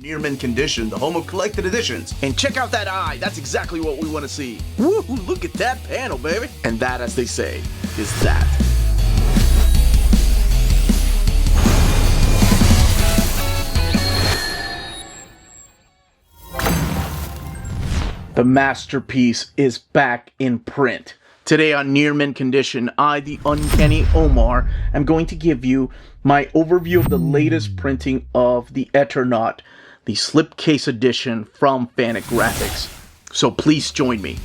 Near mint condition, the home of collected editions. And check out that eye, that's exactly what we want to see. Woo, look at that panel, baby. And that, as they say, is that. The masterpiece is back in print. Today on Near Mint Condition, I, the Uncanny Omar, am going to give you my overview of the latest printing of the Eternaut, the slipcase edition from Fantagraphics. So please join me.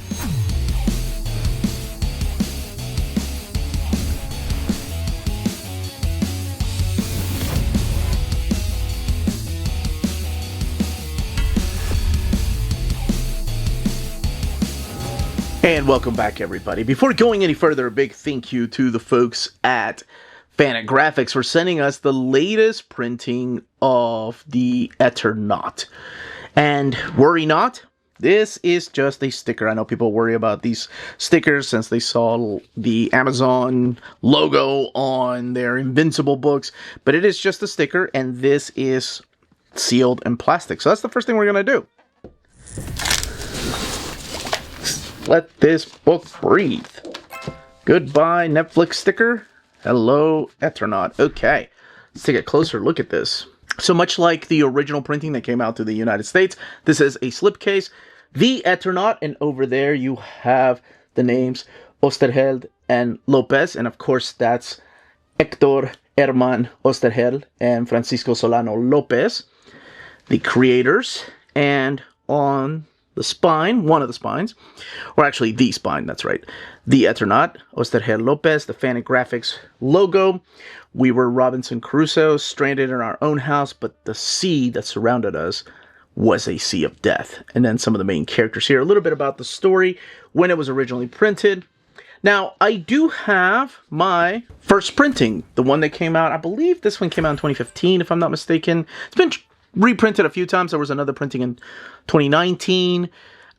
And welcome back, everybody. Before going any further, a big thank you to the folks at Fantagraphics for sending us the latest printing of the Eternaut. And worry not, this is just a sticker. I know people worry about these stickers since they saw the Amazon logo on their Invincible books, but it is just a sticker, and this is sealed in plastic. So that's the first thing we're going to do. Let this book breathe. Goodbye, Netflix sticker. Hello, Eternaut. Okay, let's take a closer look at this. So much like the original printing that came out to the United States, this is a slipcase, the Eternaut, and over there you have the names Oesterheld and López, and of course that's Héctor, Germán, Oesterheld, and Francisco Solano López, the creators. And on the spine, one of the spines, or actually the spine, that's right, the Eternaut, Oesterheld López, the Fantagraphics logo. We were Robinson Crusoe, stranded in our own house, but the sea that surrounded us was a sea of death. And then some of the main characters here, a little bit about the story, when it was originally printed. Now, I do have my first printing, the one that came out, I believe this one came out in 2015, if I'm not mistaken. It's been reprinted a few times. There was another printing in 2019.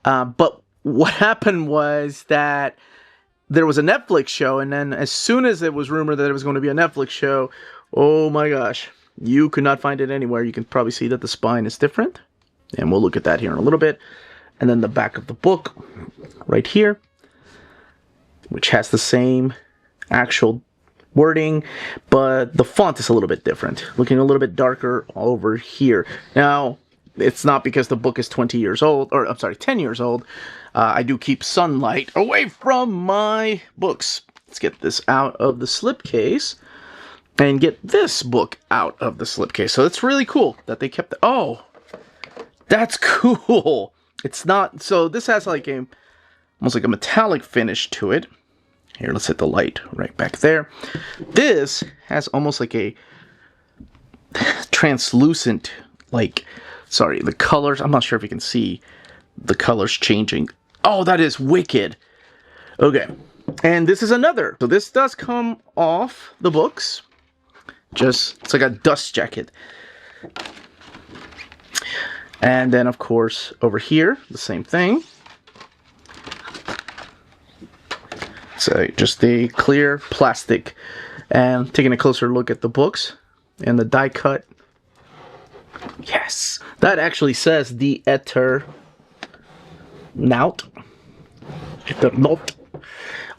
But what happened was that there was a Netflix show, and then as soon as it was rumored that it was going to be a Netflix show, oh my gosh, you could not find it anywhere. You can probably see that the spine is different, and we'll look at that here in a little bit. And then the back of the book right here, which has the same actual wording, but the font is a little bit different, looking a little bit darker over here. Now, it's not because the book is 20 years old, or I'm sorry, 10 years old. I do keep sunlight away from my books. Let's get this out of the slipcase and get this book out of the slipcase. So it's really cool that they kept oh, that's cool. It's not, so this has like a, almost like a metallic finish to it. Here, let's hit the light right back there. This has almost like a translucent, like, sorry, the colors, I'm not sure if you can see the colors changing. Oh, that is wicked. Okay, and this is another. So this does come off the books. Just, it's like a dust jacket. And then, of course, over here, the same thing. So just the clear plastic. And taking a closer look at the books and the die cut. Yes, that actually says the Eternaut.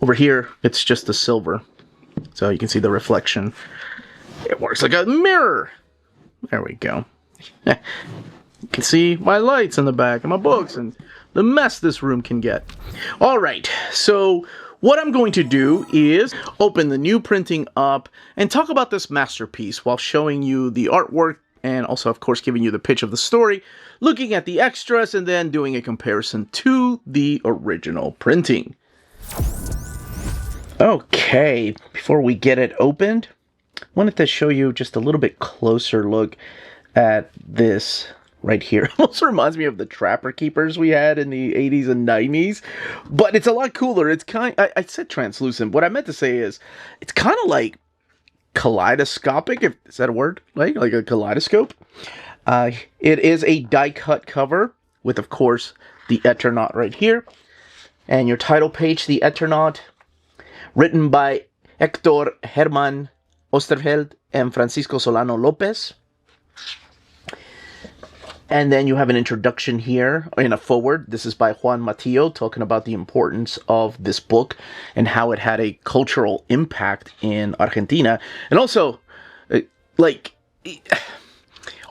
Over here, it's just the silver. So you can see the reflection. It works like a mirror. There we go. You can see my lights in the back of my books and the mess this room can get. All right, so what I'm going to do is open the new printing up and talk about this masterpiece while showing you the artwork and also, of course, giving you the pitch of the story, looking at the extras, and then doing a comparison to the original printing. Okay, before we get it opened, I wanted to show you just a little bit closer look at this right here. It almost reminds me of the Trapper Keepers we had in the 80s and 90s, but it's a lot cooler. It's I said translucent. What I meant to say is it's kind of like kaleidoscopic, if is that a word? Like a kaleidoscope. It is a die cut cover with, of course, the Eternaut right here, and your title page, the Eternaut, written by Héctor, Germán, Oesterheld, and Francisco Solano López. And then you have an introduction here in a forward. This is by Juan Matillo, talking about the importance of this book and how it had a cultural impact in Argentina. And also, like,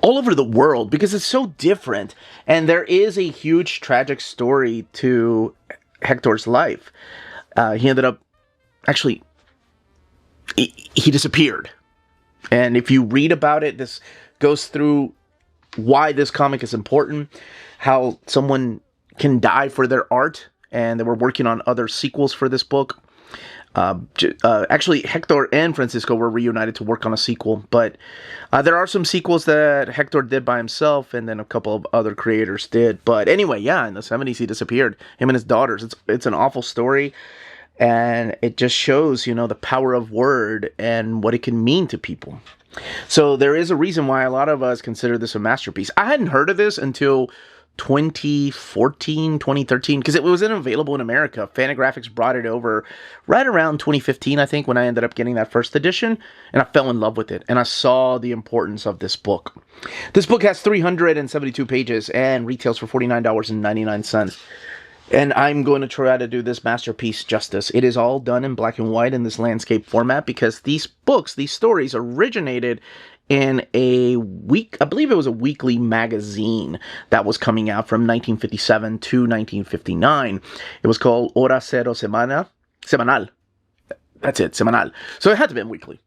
all over the world, because it's so different. And there is a huge tragic story to Hector's life. He ended up, actually, he disappeared. And if you read about it, this goes through why this comic is important, how someone can die for their art, and they were working on other sequels for this book. Actually, Héctor and Francisco were reunited to work on a sequel, but there are some sequels that Héctor did by himself, and then a couple of other creators did. But anyway, yeah, in the 70s he disappeared, him and his daughters. It's an awful story, and it just shows, you know, the power of word and what it can mean to people. So there is a reason why a lot of us consider this a masterpiece. I hadn't heard of this until 2014, 2013, because it wasn't available in America. Fantagraphics brought it over right around 2015, I think, when I ended up getting that first edition, and I fell in love with it, and I saw the importance of this book. This book has 372 pages and retails for $49.99. And I'm going to try to do this masterpiece justice. It is all done in black and white in this landscape format, because these books, these stories, originated in a I believe it was a weekly magazine that was coming out from 1957 to 1959. It was called Hora Cero Semanal. That's it, Semanal. So it had to be weekly.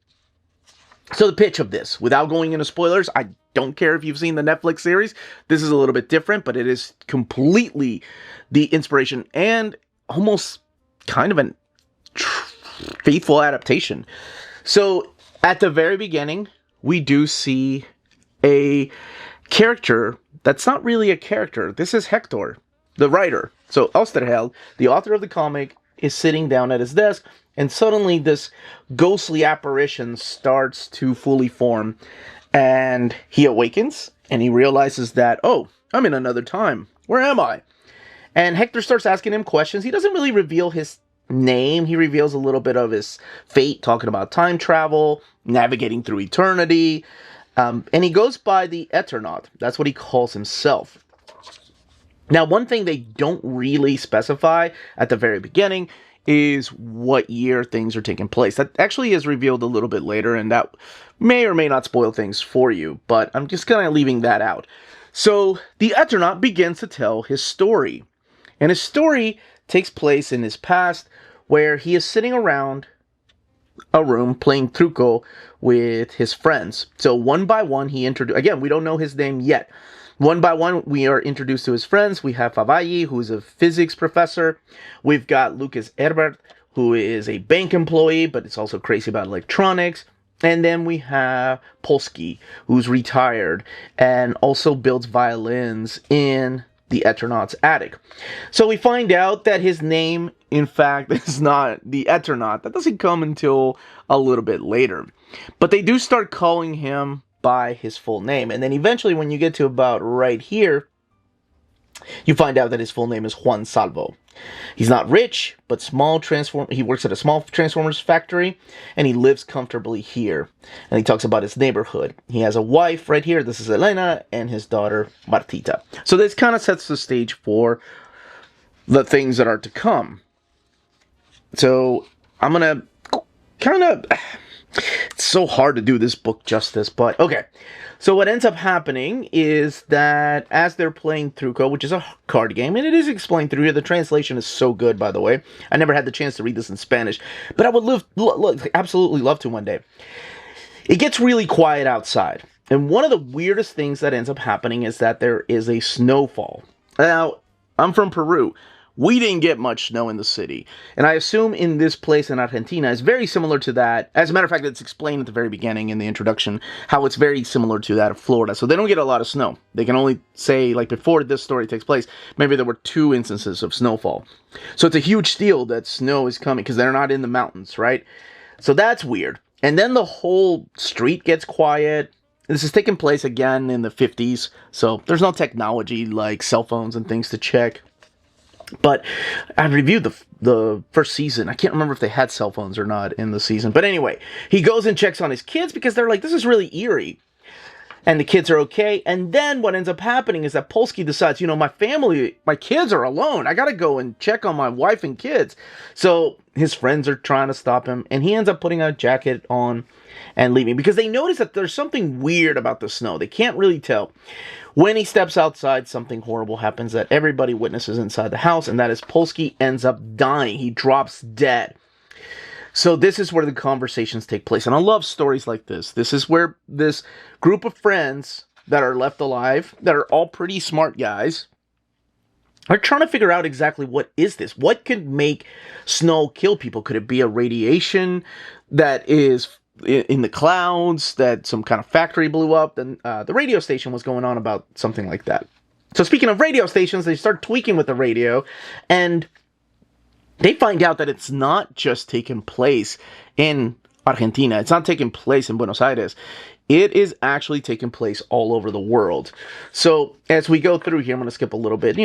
So the pitch of this, without going into spoilers, I don't care if you've seen the Netflix series. This is a little bit different, but it is completely the inspiration and almost kind of a faithful adaptation. So at the very beginning, we do see a character that's not really a character. This is Héctor, the writer. So Oesterheld, the author of the comic, is sitting down at his desk, and suddenly this ghostly apparition starts to fully form, and he awakens, and he realizes that, oh, I'm in another time. Where am I? And Héctor starts asking him questions. He doesn't really reveal his name. He reveals a little bit of his fate, talking about time travel, navigating through eternity, and he goes by the Eternaut. That's what he calls himself. Now, one thing they don't really specify at the very beginning is what year things are taking place. That actually is revealed a little bit later, and that may or may not spoil things for you, but I'm just kind of leaving that out. So the Eternaut begins to tell his story, and his story takes place in his past, where he is sitting around a room playing truco with his friends. So one by one, again, we don't know his name yet. One by one, we are introduced to his friends. We have Favalli, who's a physics professor. We've got Lucas Herbert, who is a bank employee, but is also crazy about electronics. And then we have Polsky, who's retired and also builds violins in the Eternaut's attic. So we find out that his name, in fact, is not the Eternaut. That doesn't come until a little bit later. But they do start calling him by his full name. And then eventually, when you get to about right here, you find out that his full name is Juan Salvo. He's not rich, but he works at a small Transformers factory, and he lives comfortably here. And he talks about his neighborhood. He has a wife right here. This is Elena, and his daughter, Martita. So this kind of sets the stage for the things that are to come. So I'm going to kind of... It's so hard to do this book justice, but okay. So what ends up happening is that as they're playing Truco, which is a card game, and it is explained through here. The translation is so good, by the way. I never had the chance to read this in Spanish, but I would absolutely love to one day. It gets really quiet outside, and one of the weirdest things that ends up happening is that there is a snowfall. Now, I'm from Peru. We didn't get much snow in the city. And I assume in this place in Argentina is very similar to that. As a matter of fact, it's explained at the very beginning in the introduction how it's very similar to that of Florida. So they don't get a lot of snow. They can only say, like before this story takes place, maybe there were 2 instances of snowfall. So it's a huge deal that snow is coming because they're not in the mountains, right? So that's weird. And then the whole street gets quiet. This is taking place again in the 50s. So there's no technology like cell phones and things to check. But I reviewed the first season. I can't remember if they had cell phones or not in the season. But anyway, he goes and checks on his kids because they're like, this is really eerie. and the kids are okay. And then what ends up happening is that Polsky decides, my family, my kids are alone. I gotta go and check on my wife and kids. So his friends are trying to stop him, and he ends up putting a jacket on and leaving because they notice that there's something weird about the snow. They can't really tell. When he steps outside, something horrible happens that everybody witnesses inside the house, and that is Polsky ends up dying. He drops dead. So this is where the conversations take place. And I love stories like this. This is where this group of friends that are left alive, that are all pretty smart guys, are trying to figure out exactly what is this? What could make snow kill people? Could it be a radiation that is in the clouds, that some kind of factory blew up? Then the radio station was going on about something like that. So speaking of radio stations, they start tweaking with the radio, and they find out that it's not just taking place in Argentina. It's not taking place in Buenos Aires. It is actually taking place all over the world. So as we go through here, I'm going to skip a little bit.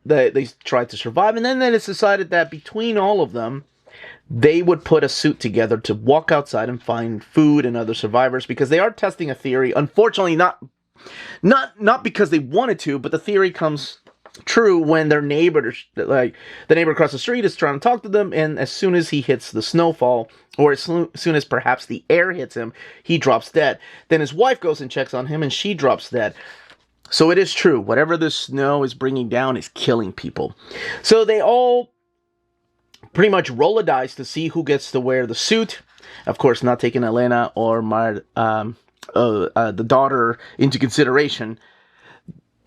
They tried to survive, and then it's decided that between all of them, they would put a suit together to walk outside and find food and other survivors, because they are testing a theory. Unfortunately, not because they wanted to, but the theory comes true when their neighbor, like the neighbor across the street, is trying to talk to them, and as soon as he hits the snowfall, or as soon as perhaps the air hits him, he drops dead. Then his wife goes and checks on him, and she drops dead. So it is true. Whatever the snow is bringing down is killing people. So they all pretty much roll a dice to see who gets to wear the suit. Of course, not taking Elena or the daughter into consideration.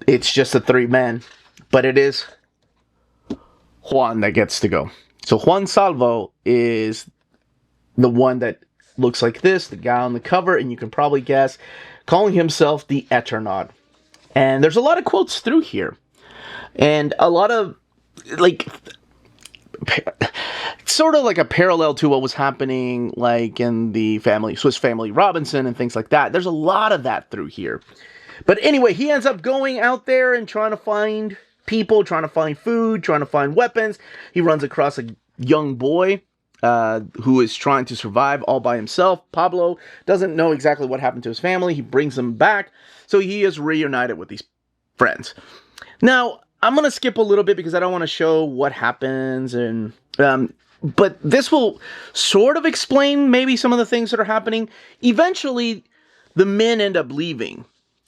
It's just the three men. But it is Juan that gets to go. So Juan Salvo is the one that looks like this, the guy on the cover, and you can probably guess, calling himself the Eternaut. And there's a lot of quotes through here. And a lot of, sort of like a parallel to what was happening, like in the Swiss Family Robinson and things like that. There's a lot of that through here. But anyway, he ends up going out there and trying to find people, trying to find food, trying to find weapons. He runs across a young boy who is trying to survive all by himself. Pablo doesn't know exactly what happened to his family. He brings them back. So he is reunited with these friends. Now, I'm going to skip a little bit because I don't want to show what happens. But this will sort of explain maybe some of the things that are happening. Eventually, the men end up leaving.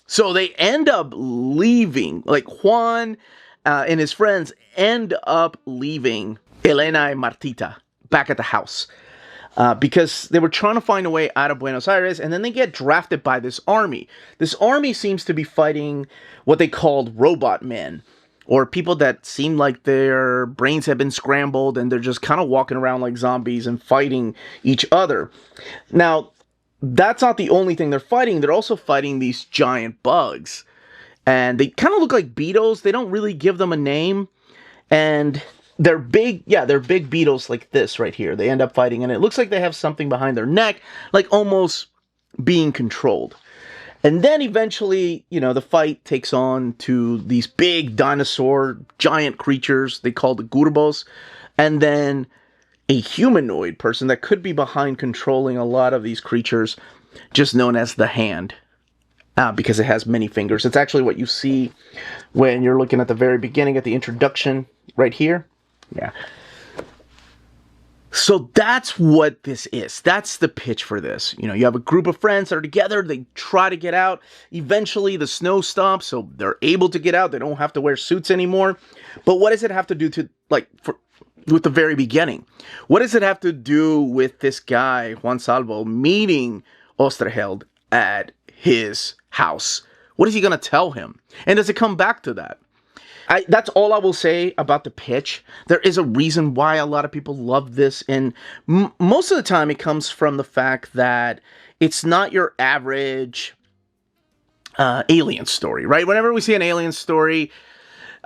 So they end up leaving, like Juan and his friends end up leaving Elena and Martita back at the house because they were trying to find a way out of Buenos Aires, and then they get drafted by this army. This army seems to be fighting what they called robot men, or people that seem like their brains have been scrambled and they're just kind of walking around like zombies and fighting each other. Now, that's not the only thing they're fighting. They're also fighting these giant bugs. And they kind of look like beetles. They don't really give them a name. And they're big, they're big beetles like this right here. They end up fighting, and it looks like they have something behind their neck, like almost being controlled. And then eventually, the fight takes on to these big dinosaur giant creatures they call the Gurbos. And then a humanoid person that could be behind controlling a lot of these creatures, just known as the Hand, because it has many fingers. It's actually what you see when you're looking at the very beginning, at the introduction right here. Yeah. So that's what this is. That's the pitch for this. You have a group of friends that are together. They try to get out. Eventually, the snow stops, so they're able to get out. They don't have to wear suits anymore. But what does it have to do to, with the very beginning? What does it have to do with this guy, Juan Salvo, meeting Oesterheld at his house? What is he going to tell him? And does it come back to that? That's all I will say about the pitch. There is a reason why a lot of people love this, and most of the time it comes from the fact that it's not your average alien story, right? Whenever we see an alien story,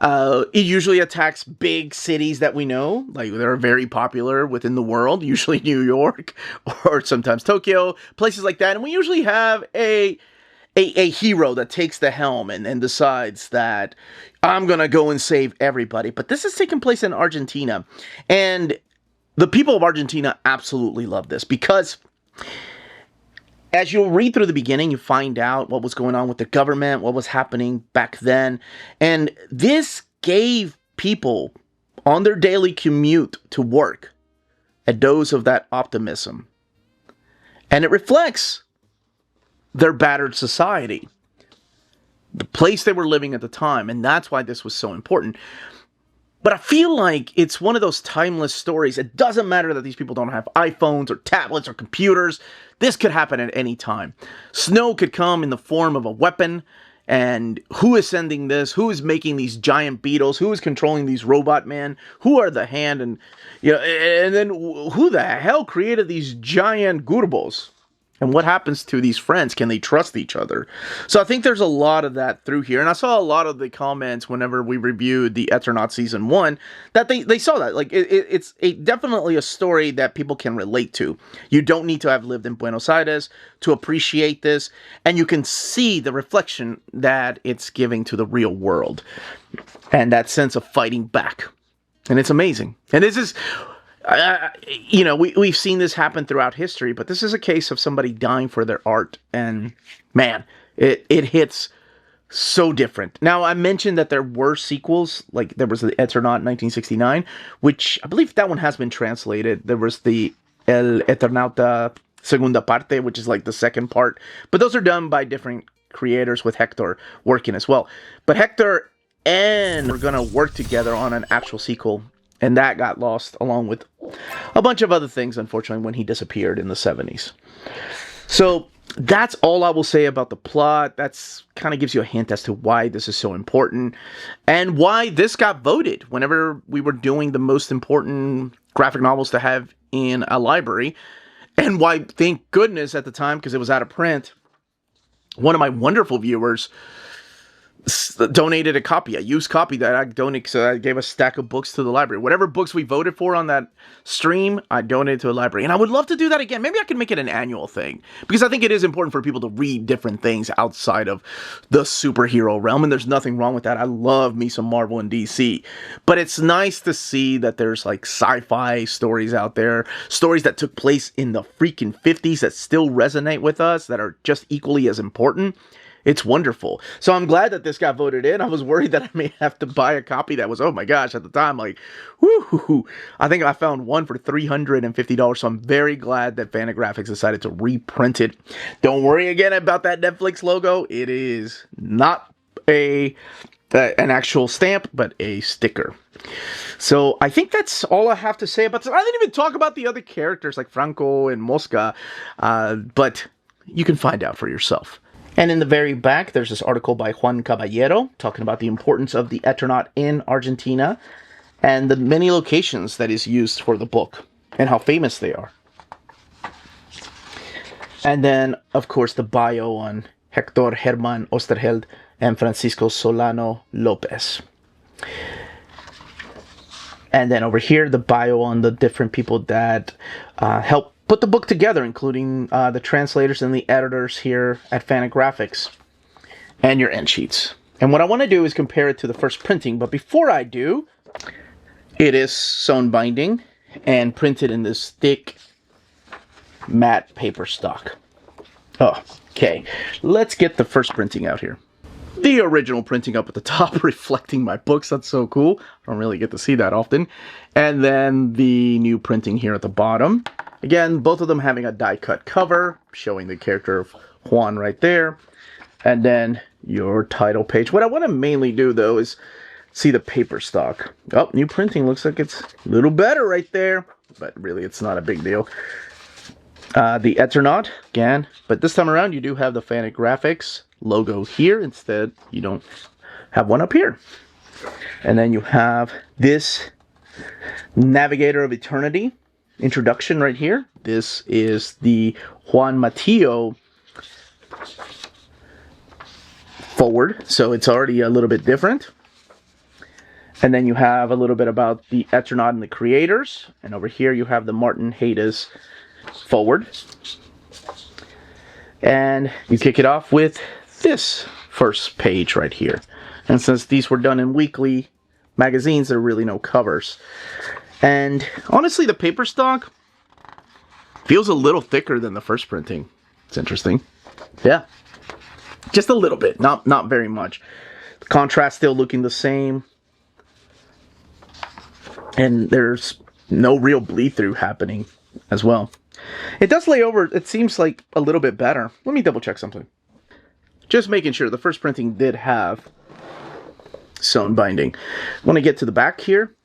it usually attacks big cities that we know, like they're very popular within the world, usually New York or sometimes Tokyo, places like that. And we usually have a hero that takes the helm and decides that I'm going to go and save everybody. But this is taking place in Argentina. And the people of Argentina absolutely love this because As you'll read through the beginning, you find out what was going on with the government, what was happening back then. And this gave people on their daily commute to work a dose of that optimism. And it reflects their battered society, the place they were living at the time. And that's why this was so important. But I feel like it's one of those timeless stories. It doesn't matter that these people don't have iPhones or tablets or computers. This could happen at any time. Snow could come in the form of a weapon. And who is sending this? Who is making these giant beetles? Who is controlling these robot men? Who are the hand? And, you know, and then who the hell created these giant gurbos? And what happens to these friends? Can they trust each other? So I think there's a lot of that through here. And I saw a lot of the comments whenever we reviewed the Eternaut Season 1 that they saw that. Like, it's definitely a story that people can relate to. You don't need to have lived in Buenos Aires to appreciate this. And you can see the reflection that it's giving to the real world. And that sense of fighting back. And it's amazing. And this is... you know, we've seen this happen throughout history, but this is a case of somebody dying for their art, and man, it hits so different. Now, I mentioned that there were sequels, like there was the Eternaut 1969, which I believe that one has been translated. There was the El Eternauta Segunda Parte, which is like the second part, but those are done by different creators with Héctor working as well. But Héctor and we're gonna work together on an actual sequel. And that got lost along with a bunch of other things, unfortunately, when he disappeared in the 70s. So that's all I will say about the plot. That's kind of gives you a hint as to why this is so important and why this got voted whenever we were doing the most important graphic novels to have in a library. And why, thank goodness at the time, because it was out of print, one of my wonderful viewers donated a copy, a used copy that I donated. So I gave a stack of books to the library. Whatever books we voted for on that stream, I donated to a library. And I would love to do that again. Maybe I can make it an annual thing, because I think it is important for people to read different things outside of the superhero realm. And there's nothing wrong with that. I love me some Marvel and DC. But it's nice to see that there's like sci-fi stories out there, stories that took place in the freaking 50s that still resonate with us, that are just equally as important. It's wonderful. So I'm glad that this got voted in. I was worried that I may have to buy a copy that was, oh my gosh, at the time, like, whoo. I think I found one for $350. So I'm very glad that Fantagraphics decided to reprint it. Don't worry again about that Netflix logo. It is not an actual stamp, but a sticker. So I think that's all I have to say about this. I didn't even talk about the other characters like Franco and Mosca, but you can find out for yourself. And in the very back, there's this article by Juan Caballero talking about the importance of the Eternaut in Argentina and the many locations that is used for the book and how famous they are. And then, of course, the bio on Héctor, Germán, Oesterheld, and Francisco Solano López. And then over here, the bio on the different people that help put the book together, including the translators and the editors here at Fantagraphics, and your end sheets. And what I want to do is compare it to the first printing, but before I do, it is sewn binding and printed in this thick matte paper stock. Okay, let's get the first printing out here. The original printing up at the top, reflecting my books. That's so cool. I don't really get to see that often. And then the new printing here at the bottom. Again, both of them having a die-cut cover, showing the character of Juan right there. And then your title page. What I want to mainly do, though, is see the paper stock. Oh, new printing looks like it's a little better right there. But really, it's not a big deal. The Eternaut, again. But this time around, you do have the Fantagraphics logo here. Instead, you don't have one up here. And then you have this Navigator of Eternity introduction right here. This is the Juan Mateo forward, so it's already a little bit different. And then you have a little bit about the Eternaut and the creators, and over here you have the Martin Haydes forward. And you kick it off with this first page right here. And since these were done in weekly magazines, there are really no covers. And honestly, the paper stock feels a little thicker than the first printing. It's interesting. Yeah. Just a little bit, not very much. The contrast still looking the same. And there's no real bleed through happening as well. It does lay over, it seems like a little bit better. Let me double check something. Just making sure the first printing did have sewn binding. When I get to the back here,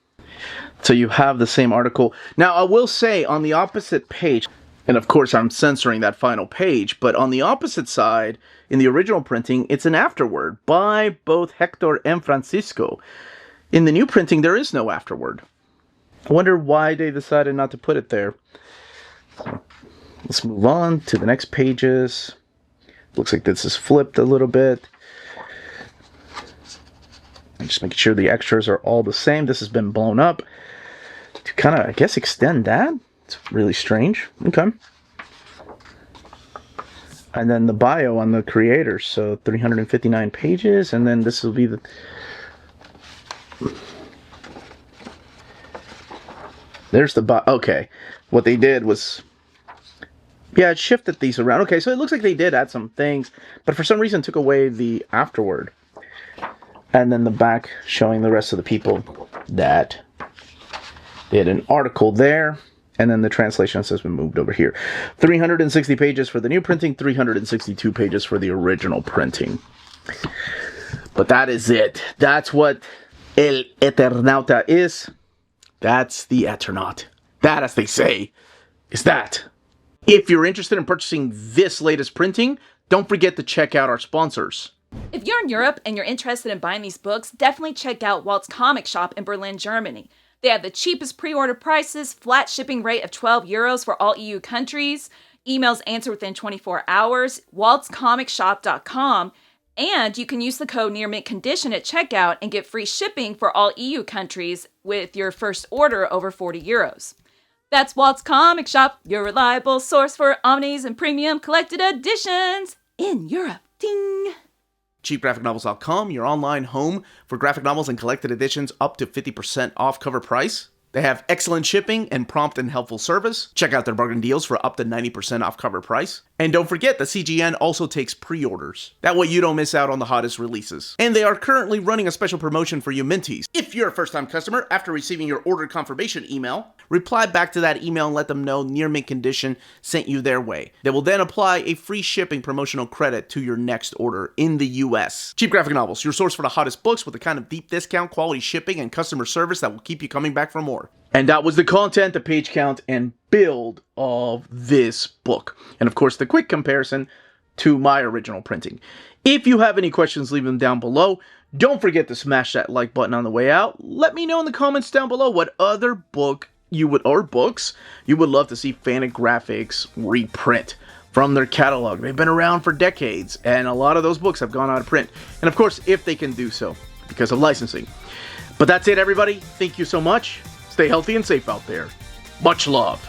so you have the same article. Now I will say on the opposite page, and of course I'm censoring that final page, but on the opposite side, in the original printing, it's an afterword by both Héctor and Francisco. In the new printing, there is no afterword. I wonder why they decided not to put it there. So let's move on to the next pages. Looks like this is flipped a little bit. I'm just making sure the extras are all the same. This has been blown up to kind of, I guess, extend that. It's really strange. Okay. And then the bio on the creators. So 359 pages. And then this will be the... There's the bio. Okay. What they did was... Yeah, it shifted these around. Okay, so it looks like they did add some things. But for some reason took away the afterword. And then the back showing the rest of the people that they had an article there. And then the translation has been moved over here. 360 pages for the new printing, 362 pages for the original printing. But that is it. That's what El Eternauta is. That's the Eternaut. That, as they say, is that. If you're interested in purchasing this latest printing, don't forget to check out our sponsors. If you're in Europe and you're interested in buying these books, definitely check out Walt's Comic Shop in Berlin, Germany. They have the cheapest pre-order prices, flat shipping rate of €12 for all EU countries, emails answered within 24 hours, waltscomicshop.com, and you can use the code nearmintcondition at checkout and get free shipping for all EU countries with your first order over €40. That's Walt's Comic Shop, your reliable source for omnis and premium collected editions in Europe. Ding! CheapGraphicNovels.com, your online home for graphic novels and collected editions up to 50% off cover price. They have excellent shipping and prompt and helpful service. Check out their bargain deals for up to 90% off cover price. And don't forget that CGN also takes pre-orders. That way you don't miss out on the hottest releases. And they are currently running a special promotion for you Minties. If you're a first-time customer, after receiving your order confirmation email, reply back to that email and let them know Near Mint Condition sent you their way. They will then apply a free shipping promotional credit to your next order in the US. Cheap Graphic Novels, your source for the hottest books with the kind of deep discount, quality shipping, and customer service that will keep you coming back for more. And that was the content, the page count, and build of this book. And of course, the quick comparison to my original printing. If you have any questions, leave them down below. Don't forget to smash that like button on the way out. Let me know in the comments down below what other books you would love to see Fantagraphics reprint from their catalog. They've been around for decades, and a lot of those books have gone out of print. And of course, if they can do so, because of licensing. But that's it, everybody. Thank you so much. Stay healthy and safe out there. Much love.